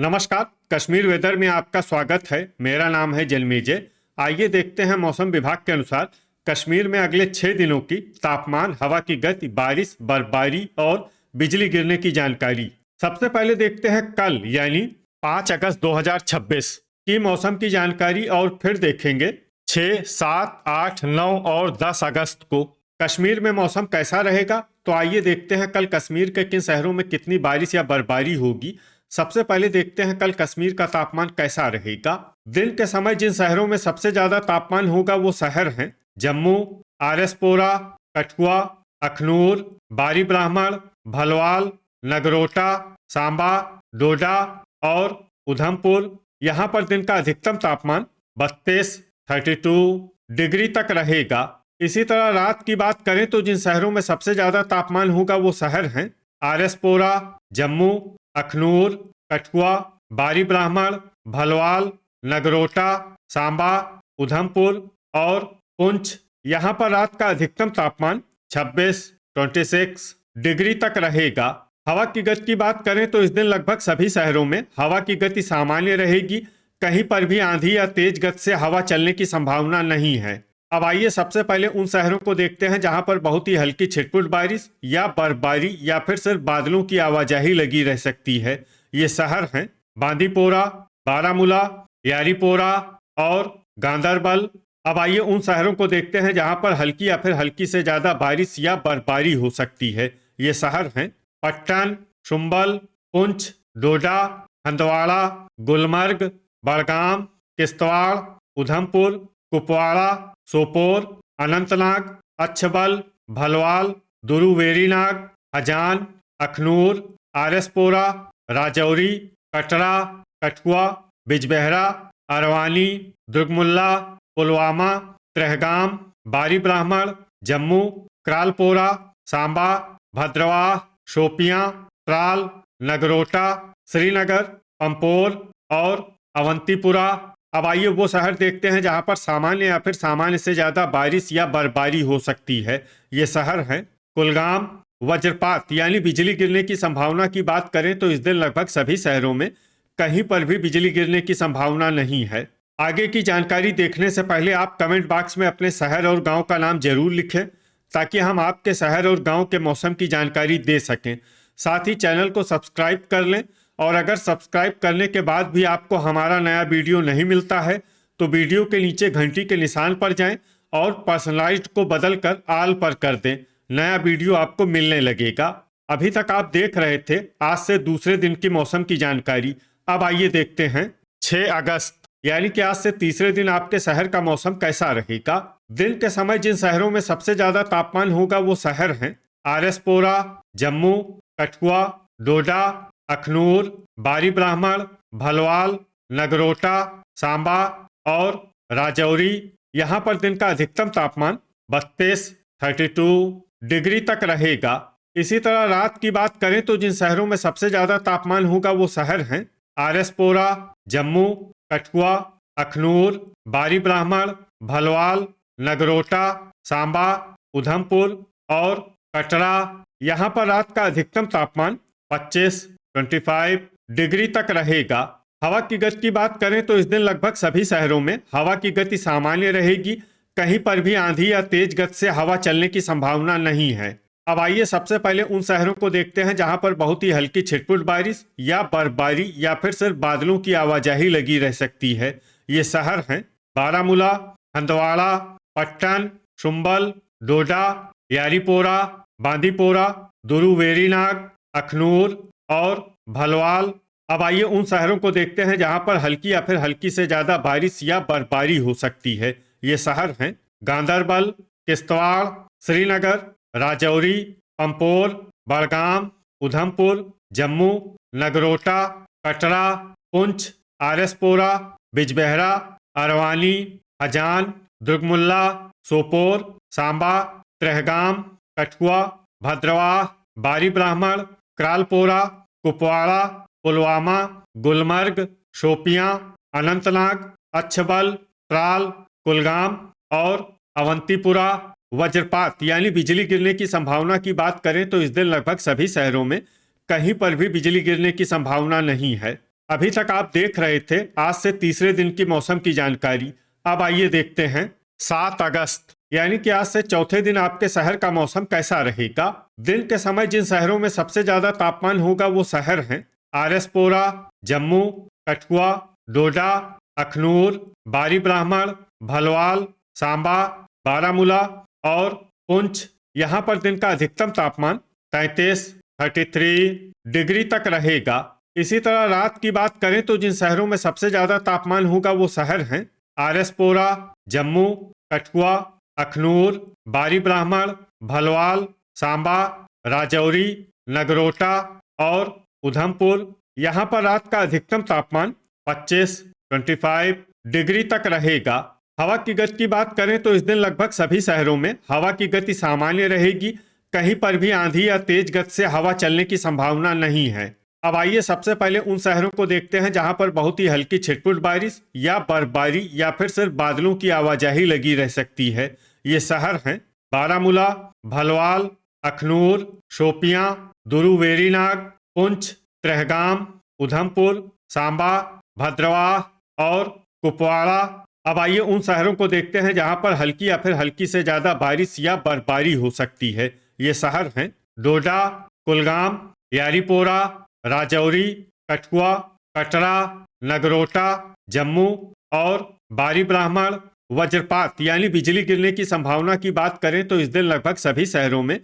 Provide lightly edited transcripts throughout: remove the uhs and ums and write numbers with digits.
नमस्कार। कश्मीर वेदर में आपका स्वागत है। मेरा नाम है जलमेजय। आइए देखते हैं मौसम विभाग के अनुसार कश्मीर में अगले 6 दिनों की तापमान, हवा की गति, बारिश, बर्फबारी और बिजली गिरने की जानकारी। सबसे पहले देखते हैं कल यानी 5 अगस्त 2026 की मौसम की जानकारी और फिर देखेंगे 6, 7, 8, 9 और 10 अगस्त को कश्मीर में मौसम कैसा रहेगा। तो आइए देखते हैं कल कश्मीर के किन शहरों में कितनी बारिश या बर्फबारी होगी। सबसे पहले देखते हैं कल कश्मीर का तापमान कैसा रहेगा। दिन के समय जिन शहरों में सबसे ज्यादा तापमान होगा वो शहर हैं जम्मू, आरएसपोरा, कठुआ, अखनूर, बारी ब्राह्मण, भलवाल, नगरोटा, सांबा, डोडा और उधमपुर। यहाँ पर दिन का अधिकतम तापमान 32 डिग्री तक रहेगा। इसी तरह रात की बात करें तो जिन शहरों में सबसे ज्यादा तापमान होगा वो शहर हैं आरएसपोरा, जम्मू, अखनूर, कठुआ, बारी ब्राह्मण, भलवाल, नगरोटा, सांबा, उधमपुर और पुंछ। यहाँ पर रात का अधिकतम तापमान 26 डिग्री तक रहेगा। हवा की गति की बात करें तो इस दिन लगभग सभी शहरों में हवा की गति सामान्य रहेगी। कहीं पर भी आंधी या तेज गति से हवा चलने की संभावना नहीं है। अब आइए सबसे पहले उन शहरों को देखते हैं जहां पर बहुत ही हल्की छिटपुट बारिश या बर्फबारी या फिर सिर्फ बादलों की आवाजाही लगी रह सकती है। ये शहर हैं बांदीपोरा, बारामूला, यारीपोरा और गांदरबल। अब आइए उन शहरों को देखते हैं जहां पर हल्की या फिर हल्की से ज्यादा बारिश या बर्फबारी हो सकती है। ये शहर हैं पट्टन, शुम्बल, पुंछ, डोडा, हंदवाड़ा, गुलमर्ग, बड़गाम, किश्तवाड़, उधमपुर, कुपवाड़ा, सोपोर, अनंतनाग, अच्छबल, भलवाल, दुरुवेरीनाग, हजान, अखनूर, आरएसपोरा, राजौरी, कटरा, कठुआ, बिजबेहरा, अरवानी, दुर्गमुल्ला, पुलवामा, त्रेहगाम, बारी ब्राह्मण, जम्मू, क्रालपोरा, सांबा, भद्रवाह, शोपियां, त्राल, नगरोटा, श्रीनगर, पंपोर और अवंतीपुरा। अब आइए वो शहर देखते हैं जहां पर सामान्य या फिर सामान्य से ज्यादा बारिश या बर्फबारी हो सकती है। ये शहर हैं कुलगाम। वज्रपात यानी बिजली गिरने की संभावना की बात करें तो इस दिन लगभग सभी शहरों में कहीं पर भी बिजली गिरने की संभावना नहीं है। आगे की जानकारी देखने से पहले आप कमेंट बॉक्स में अपने शहर और गांव का नाम जरूर लिखें ताकि हम आपके शहर और गांव के मौसम की जानकारी दे सकें। साथ ही चैनल को सब्सक्राइब कर लें और अगर सब्सक्राइब करने के बाद भी आपको हमारा नया वीडियो नहीं मिलता है तो वीडियो के नीचे घंटी के निशान पर जाएं और पर्सनलाइज्ड को बदलकर ऑल पर कर दें। नया वीडियो आपको मिलने लगेगा। अभी तक आप देख रहे थे आज से दूसरे दिन की मौसम की जानकारी। अब आइए देखते हैं 6 अगस्त यानी कि आज से तीसरे दिन आपके शहर का मौसम कैसा रहेगा। दिन के समय जिन शहरों में सबसे ज्यादा तापमान होगा वो शहर हैं आरएसपोरा, जम्मू, कठुआ, डोडा, अखनूर, बारी ब्राह्मण, भलवाल, नगरोटा, सांबा और राजौरी। यहाँ पर दिन का अधिकतम तापमान 32 डिग्री तक रहेगा। इसी तरह रात की बात करें तो जिन शहरों में सबसे ज्यादा तापमान होगा वो शहर हैं आरएसपोरा, जम्मू, कठुआ, अखनूर, बारी ब्राह्मण, भलवाल, नगरोटा, सांबा, उधमपुर और कटरा। यहाँ पर रात का अधिकतम तापमान 25 डिग्री तक रहेगा। हवा की गति की बात करें तो इस दिन लगभग सभी शहरों में हवा की गति सामान्य रहेगी। कहीं पर भी आंधी या तेज गति से हवा चलने की संभावना नहीं है। अब आइए सबसे पहले उन शहरों को देखते हैं जहां पर बहुत ही हल्की छिटपुट बारिश या बर्फबारी या फिर सिर्फ बादलों की आवाजाही लगी रह सकती है। ये शहर हैं बारामूला, हंदवाड़ा, पट्टन, शुम्बल, डोडा, यारीपोरा, बांदीपोरा, दुरुवेरीनाग, अखनूर और भलवाल। अब आइए उन शहरों को देखते हैं जहां पर हल्की या फिर हल्की से ज्यादा बारिश या बर्फबारी हो सकती है। ये शहर हैं गांदरबल, किश्तवाड़, श्रीनगर, राजौरी, पंपोर, बड़गाम, उधमपुर, जम्मू, नगरोटा, कटरा, पुंछ, आरएसपोरा, बिजबेहरा, अरवानी, हजान, दुर्गमुल्ला, सोपोर, सांबा, त्रेहगाम, कठुआ, भद्रवाह, बारी ब्राह्मण, क्रालपोरा, कुपवाड़ा, पुलवामा, गुलमर्ग, शोपियां, अनंतनाग, अच्छबल, त्राल, कुलगाम और अवंतीपुरा। वज्रपात यानी बिजली गिरने की संभावना की बात करें तो इस दिन लगभग सभी शहरों में कहीं पर भी बिजली गिरने की संभावना नहीं है। अभी तक आप देख रहे थे आज से तीसरे दिन की मौसम की जानकारी। अब आइए देखते हैं 7 अगस्त यानी कि आज से चौथे दिन आपके शहर का मौसम कैसा रहेगा। दिन के समय जिन शहरों में सबसे ज्यादा तापमान होगा वो शहर हैं आरएसपोरा, जम्मू, कठुआ, डोडा, अखनूर, बारी ब्राह्मण, भलवाल, सांबा, बारामूला और पुंछ। यहाँ पर दिन का अधिकतम तापमान 33 डिग्री तक रहेगा। इसी तरह रात की बात करें तो जिन शहरों में सबसे ज्यादा तापमान होगा वो शहर हैं आरएसपोरा, जम्मू, कठुआ, अखनूर, बारी ब्राह्मण, भलवाल, सांबा, राजौरी, नगरोटा और उधमपुर। यहाँ पर रात का अधिकतम तापमान 25 डिग्री तक रहेगा। हवा की गति की बात करें तो इस दिन लगभग सभी शहरों में हवा की गति सामान्य रहेगी। कहीं पर भी आंधी या तेज गति से हवा चलने की संभावना नहीं है। अब आइए सबसे पहले उन शहरों को देखते हैं जहां पर बहुत ही हल्की छिटपुट बारिश या बर्फबारी या फिर सिर्फ बादलों की आवाजाही लगी रह सकती है। ये शहर हैं बारामूला, भलवाल, अखनूर, शोपियां, दुरू वेरीनाग, पुंछ, ट्रहगाम, उधमपुर, सांबा, भद्रवाह और कुपवाड़ा। अब आइए उन शहरों को देखते हैं जहां पर हल्की या फिर हल्की से ज्यादा बारिश या बर्फबारी हो सकती है। ये शहर हैं डोडा, कुलगाम, यारीपोरा, राजौरी, कठुआ, कटरा, नगरोटा, जम्मू और बारी ब्राह्मण। वज्रपात यानी बिजली गिरने की संभावना की बात करें तो इस दिन लगभग सभी शहरों में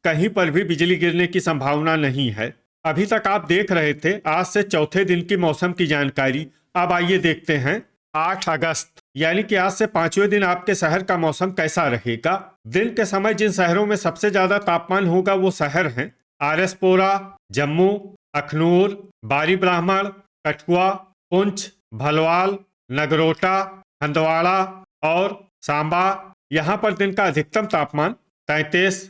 कहीं पर भी बिजली गिरने की संभावना नहीं है। अभी तक आप देख रहे थे आज से चौथे दिन की मौसम की जानकारी। अब आइए देखते हैं 8 अगस्त यानी कि आज से पांचवें दिन आपके शहर का मौसम कैसा रहेगा। दिन के समय जिन शहरों में सबसे ज्यादा तापमान होगा वो शहर हैं आरएसपोरा, जम्मू, अखनूर, बारी ब्राह्मण, कठुआ, पुंछ, भलवाल, नगरोटा, हंदवाड़ा और सांबा। यहाँ पर दिन का अधिकतम तापमान 33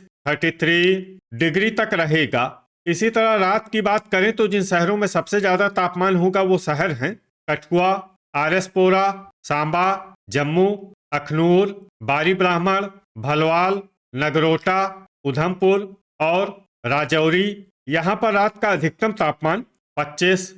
डिग्री तक रहेगा। इसी तरह रात की बात करें तो जिन शहरों में सबसे ज्यादा तापमान होगा वो शहर हैं कठुआ, आरएसपोरा, सांबा, जम्मू, अखनूर, बारी ब्राह्मण, भलवाल, नगरोटा, उधमपुर और राजौरी। यहाँ पर रात का अधिकतम तापमान 25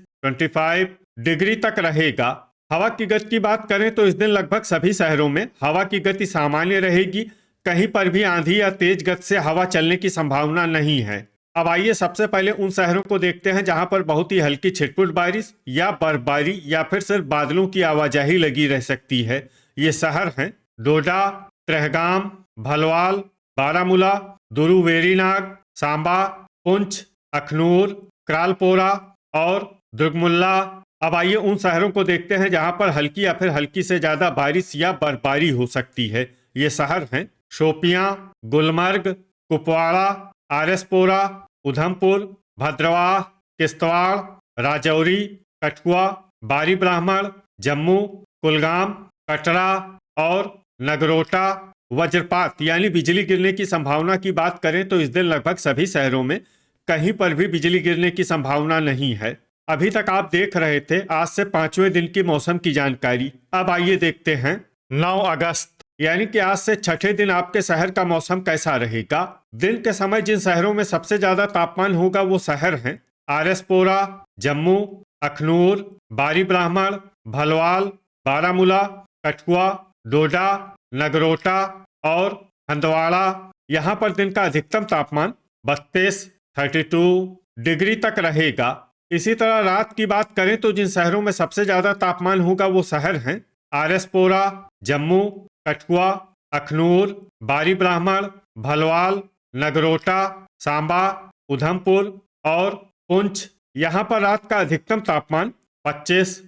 डिग्री तक रहेगा। हवा की गति की बात करें तो इस दिन लगभग सभी शहरों में हवा की गति सामान्य रहेगी। कहीं पर भी आंधी या तेज गति से हवा चलने की संभावना नहीं है। अब आइए सबसे पहले उन शहरों को देखते हैं जहां पर बहुत ही हल्की छिटपुट बारिश या बर्फबारी या फिर सिर्फ बादलों की आवाजाही लगी रह सकती है। ये शहर हैं डोडा, ट्रहगाम, भलवाल, बारामूला, दुरू वेरीनाग, सांबा, पुंछ, अखनूर, क्रालपोरा और दुर्गमुल्ला। अब आइए उन शहरों को देखते हैं जहां पर हल्की या फिर हल्की से ज्यादा बारिश या बर्फबारी हो सकती है। ये शहर हैं शोपियां, गुलमर्ग, कुपवाड़ा, आरएसपोरा, उधमपुर, भद्रवाह, किश्तवाड़, राजौरी, कठुआ, बारी ब्राह्मण, जम्मू, कुलगाम, कटरा और नगरोटा। वज्रपात यानी बिजली गिरने की संभावना की बात करें तो इस दिन लगभग सभी शहरों में कहीं पर भी बिजली गिरने की संभावना नहीं है। अभी तक आप देख रहे थे आज से पांचवें दिन की मौसम की जानकारी। अब आइए देखते हैं 9 अगस्त यानी कि आज से छठे दिन आपके शहर का मौसम कैसा रहेगा। दिन के समय जिन शहरों में सबसे ज्यादा तापमान होगा वो शहर हैं आरएसपोरा, जम्मू, अखनूर, बारी ब्राह्मण, भलवाल, बारामूला, कठुआ, डोडा, नगरोटा और हंदवाड़ा। यहाँ पर दिन का अधिकतम तापमान 32 डिग्री तक रहेगा। इसी तरह रात की बात करें तो जिन शहरों में सबसे ज्यादा तापमान होगा वो शहर हैं आरएसपोरा, जम्मू, कठुआ, अखनूर, बारी ब्राह्मण, भलवाल, नगरोटा, सांबा, उधमपुर और पुंछ। यहाँ पर रात का अधिकतम तापमान 25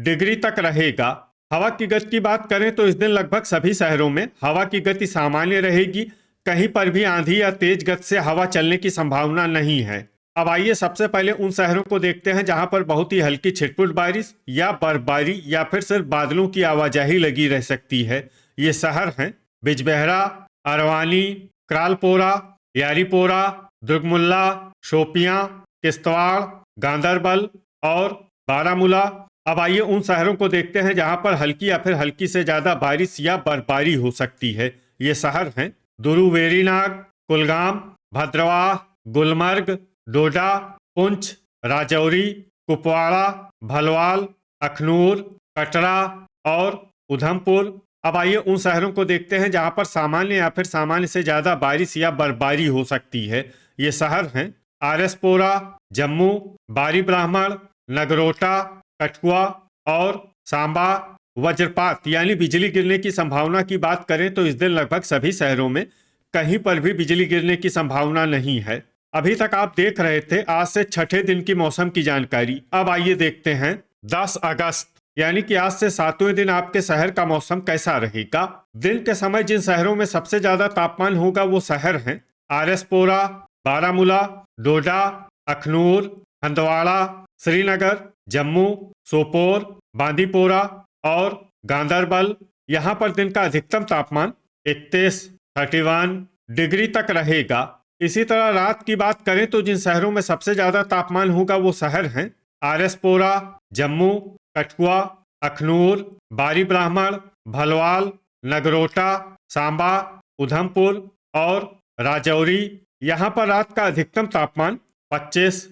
डिग्री तक रहेगा। हवा की गति की बात करें तो इस दिन लगभग सभी शहरों में हवा की गति सामान्य रहेगी। कहीं पर भी आंधी या तेज गति से हवा चलने की संभावना नहीं है। अब आइए सबसे पहले उन शहरों को देखते हैं जहां पर बहुत ही हल्की छिटपुट बारिश या बर्फबारी या फिर सिर्फ बादलों की आवाजाही लगी रह सकती है। ये शहर हैं बिजबेहरा, अरवानी, क्रालपोरा, यारीपोरा, दुर्गमुल्ला, शोपियां, किश्तवाड़, गांदरबल और बारामूला। अब आइए उन शहरों को देखते हैं जहां पर हल्की या फिर हल्की से ज्यादा बारिश या बर्फबारी हो सकती है। ये शहर हैं दुरू वेरीनाग, कुलगाम, भद्रवाह, गुलमर्ग, डोडा, पुंछ, राजौरी, कुपवाड़ा, भलवाल, अखनूर, कटरा और उधमपुर। अब आइए उन शहरों को देखते हैं जहां पर सामान्य या फिर सामान्य से ज्यादा बारिश या बर्फबारी हो सकती है। ये शहर हैं आरएसपोरा, जम्मू, बारी ब्राह्मण, नगरोटा, कठुआ और सांबा। वज्रपात यानी बिजली गिरने की संभावना की बात करें तो इस दिन लगभग सभी शहरों में कहीं पर भी बिजली गिरने की संभावना नहीं है। अभी तक आप देख रहे थे आज से छठे दिन की मौसम की जानकारी। अब आइए देखते हैं 10 अगस्त यानी कि आज से 7वें दिन आपके शहर का मौसम कैसा रहेगा। दिन के समय जिन शहरों में सबसे ज्यादा तापमान होगा वो शहर हैं आरएसपोरा, बारामूला, डोडा, अखनूर, हंदवाड़ा, श्रीनगर, जम्मू, सोपोर, बांदीपोरा और गांदरबल। यहाँ पर दिन का अधिकतम तापमान 31 डिग्री तक रहेगा। इसी तरह रात की बात करें तो जिन शहरों में सबसे ज्यादा तापमान होगा वो शहर हैं आरएसपोरा, जम्मू, कठुआ, अखनूर, बारी ब्राह्मण, भलवाल, नगरोटा, सांबा, उधमपुर और राजौरी। यहाँ पर रात का अधिकतम तापमान 25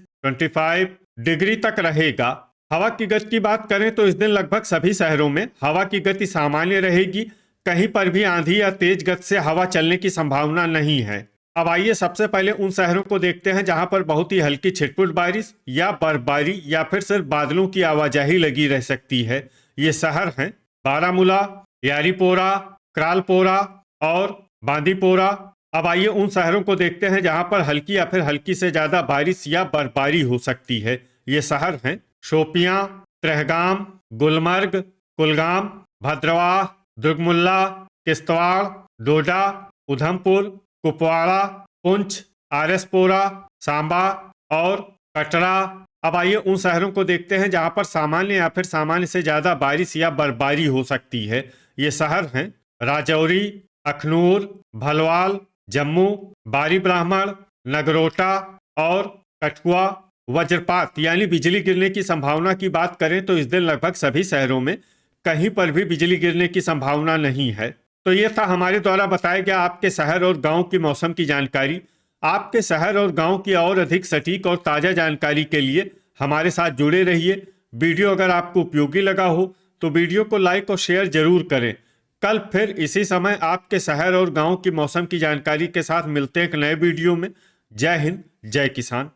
डिग्री तक रहेगा। हवा की गति की बात करें तो इस दिन लगभग सभी शहरों में हवा की गति सामान्य रहेगी। कहीं पर भी आंधी या तेज गति से हवा चलने की संभावना नहीं है। अब आइए सबसे पहले उन शहरों को देखते हैं जहां पर बहुत ही हल्की छिटपुट बारिश या बर्फबारी या फिर सिर्फ बादलों की आवाजाही लगी रह सकती है। ये शहर हैं बारामूला, यारीपोरा, क्रालपोरा और बांदीपोरा। अब आइए उन शहरों को देखते हैं जहां पर हल्की या फिर हल्की से ज्यादा बारिश या बर्फबारी हो सकती है। ये शहर हैं शोपियां, त्रेहगाम, गुलमर्ग, कुलगाम, भद्रवाह, दुर्गमुल्ला, किश्तवाड़, डोडा, उधमपुर, कुपवाड़ा, पुंछ, आरएसपोरा, सांबा और कटरा। अब आइए उन शहरों को देखते हैं जहां पर सामान्य या फिर सामान्य से ज्यादा बारिश या बर्फबारी हो सकती है। ये शहर हैं राजौरी, अखनूर, भलवाल, जम्मू, बारी ब्राह्मण, नगरोटा और कठुआ। वज्रपात यानी बिजली गिरने की संभावना की बात करें तो इस दिन लगभग सभी शहरों में कहीं पर भी बिजली गिरने की संभावना नहीं है। तो ये था हमारे द्वारा बताया गया आपके शहर और गांव की मौसम की जानकारी। आपके शहर और गांव की और अधिक सटीक और ताज़ा जानकारी के लिए हमारे साथ जुड़े रहिए। वीडियो अगर आपको उपयोगी लगा हो तो वीडियो को लाइक और शेयर जरूर करें। कल फिर इसी समय आपके शहर और गांव की मौसम की जानकारी के साथ मिलते हैं एक नए वीडियो में। जय हिंद, जय किसान।